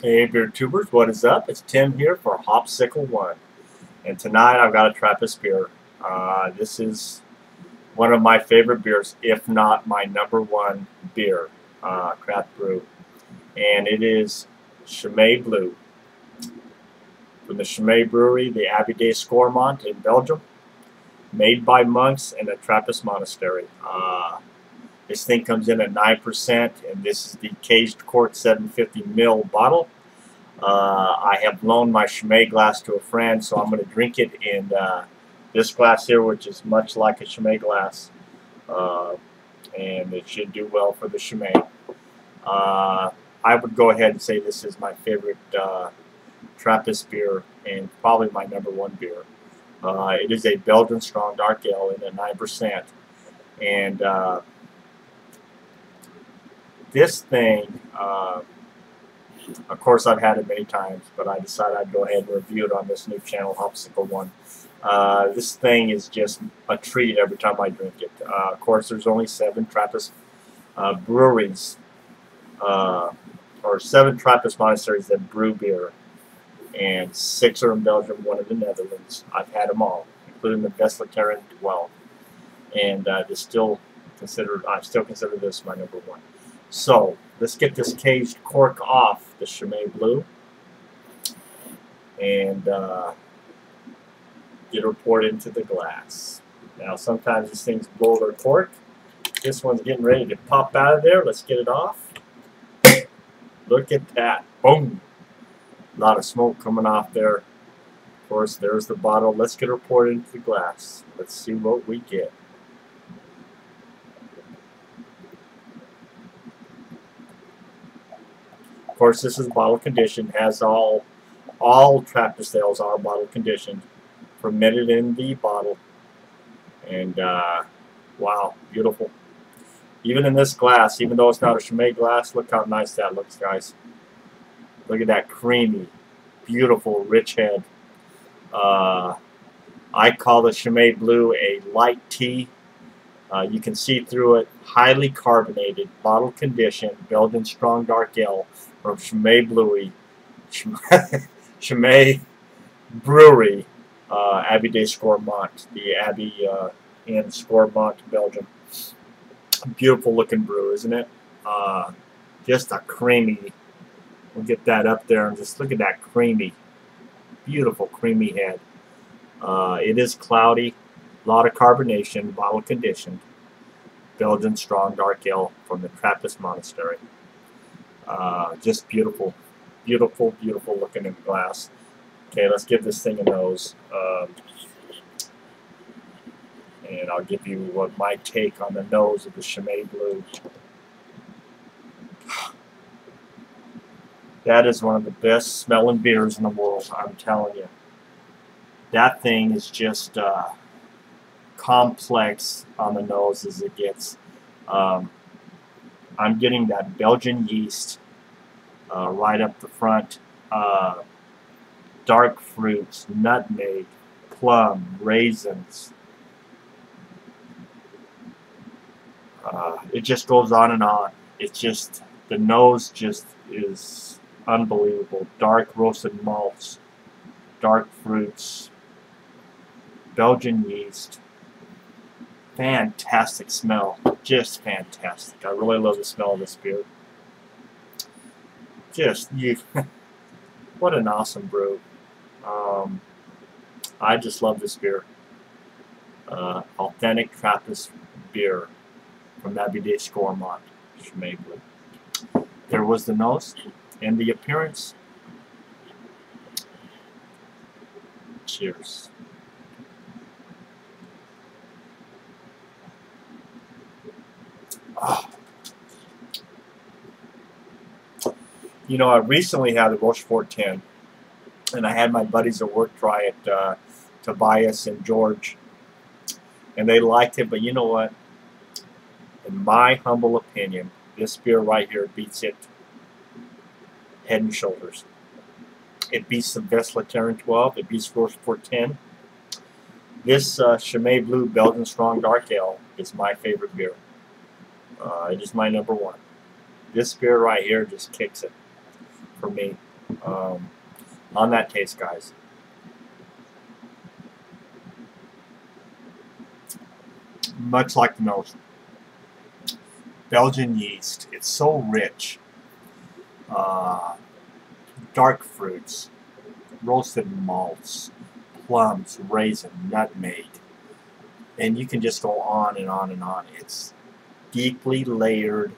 Hey beer tubers, what is up? It's Tim here for Hopsicle One, and tonight I've got a Trappist beer. This is one of my favorite beers, if not my #1 beer, craft brew, and it is Chimay Blue from the Chimay Brewery, the Abbey de Scormont in Belgium, made by monks in a Trappist monastery. This thing comes in at 9%, and this is the caged cork 750 ml bottle. I have loaned my Chimay glass to a friend, so I'm going to drink it in this glass here, which is much like a Chimay glass, and it should do well for the Chimay. I would go ahead and say this is my favorite Trappist beer and probably my #1 beer. It is a Belgian strong dark ale in at 9%, and this thing. Of course, I've had it many times, but I decided I'd go ahead and review it on this new channel, Hopsicle One. This thing is just a treat every time I drink it. Of course, there's only 7 Trappist breweries, or 7 Trappist monasteries that brew beer, and 6 are in Belgium, 1 in the Netherlands. I've had them all, including the Beslateren 12, and I still consider this my #1. So let's get this caged cork off the Chimay Blue and get her poured into the glass. Now sometimes these things blow their cork. This one's getting ready to pop out of there. Let's get it off. Look at that. Boom! A lot of smoke coming off there. Of course, there's the bottle. Let's get her poured into the glass. Let's see what we get. Of course, this is bottle conditioned. Has all Trappist ales are bottle conditioned, fermented in the bottle, and wow, beautiful. Even in this glass, even though it's not a Chimay glass, look how nice that looks, guys. Look at that creamy, beautiful, rich head. I call the Chimay Blue a light tea. You can see through it. Highly carbonated, bottle conditioned, Belgian strong dark ale from Chimay Bluey, Chimay Brewery, Abbey de Scormont, the Abbey in Scormont, Belgium. Beautiful looking brew, isn't it? Just a creamy. We'll get that up there and just look at that creamy, beautiful creamy head. It is cloudy, a lot of carbonation, bottle conditioned. Belgian strong dark ale from the Trappist monastery. Just beautiful, beautiful, beautiful looking in the glass. Okay, let's give this thing a nose. And I'll give you what my take on the nose of the Chimay Blue. That is one of the best smelling beers in the world, I'm telling you. That thing is just complex on the nose as it gets. I'm getting that Belgian yeast right up the front. Dark fruits, nutmeg, plum, raisins. It just goes on and on. It's just, the nose just is unbelievable. Dark roasted malts, dark fruits, Belgian yeast. Fantastic smell. Just fantastic. I really love the smell of this beer. Just, what an awesome brew. I just love this beer. Authentic Trappist beer from Abbey de Scormont, Chimay Blue. There was the nose and the appearance. Cheers. Oh. You know, I recently had a Rochefort 10, and I had my buddies at work try it, Tobias and George, and they liked it, but you know what? In my humble opinion, this beer right here beats it head and shoulders. It beats the Beslateren 12, it beats Rochefort 10. This Chimay Blue Belgian Strong Dark Ale is my favorite beer. It is my #1. This beer right here just kicks it for me. on that taste, guys. Much like the nose. Belgian yeast. It's so rich. Dark fruits, roasted malts, plums, raisin, nutmeg. And you can just go on and on and on. It's deeply layered,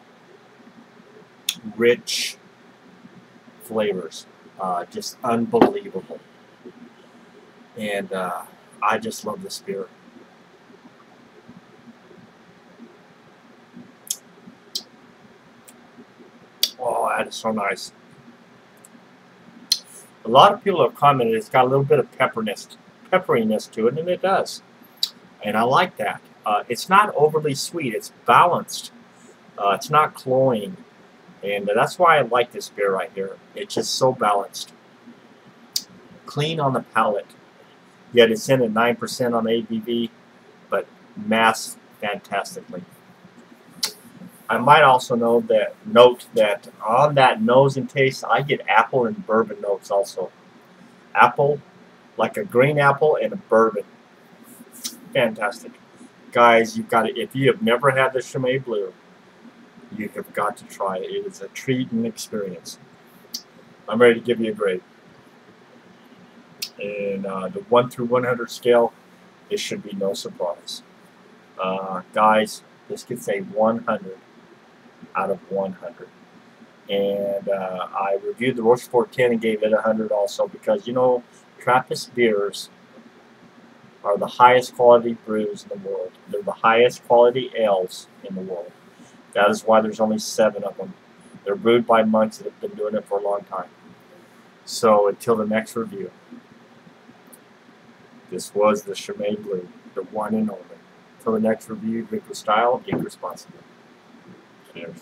rich flavors. Just unbelievable. And I just love this beer. Oh, that is so nice. A lot of people have commented it's got a little bit of pepperiness to it, and it does. And I like that. It's not overly sweet. It's balanced. It's not cloying. And that's why I like this beer right here. It's just so balanced. Clean on the palate. Yet it's in at 9% on ABV, but masked fantastically. I might also note that on that nose and taste, I get apple and bourbon notes also. Apple, like a green apple and a bourbon. Fantastic. Guys, you've got to, if you have never had the Chimay Blue, you have got to try it. It is a treat and experience. I'm ready to give you a grade. And the 1 through 100 scale, it should be no surprise. Guys, this gets a 100 out of 100. And I reviewed the Rochefort 10 and gave it 100 also because, you know, Trappist beers are the highest quality brews in the world. They're the highest quality ales in the world. That is why there's only 7 of them. They're brewed by monks that have been doing it for a long time. So until the next review, this was the Chimay Blue, the one and only. Until the next review, drink with style, drink responsibly. Cheers.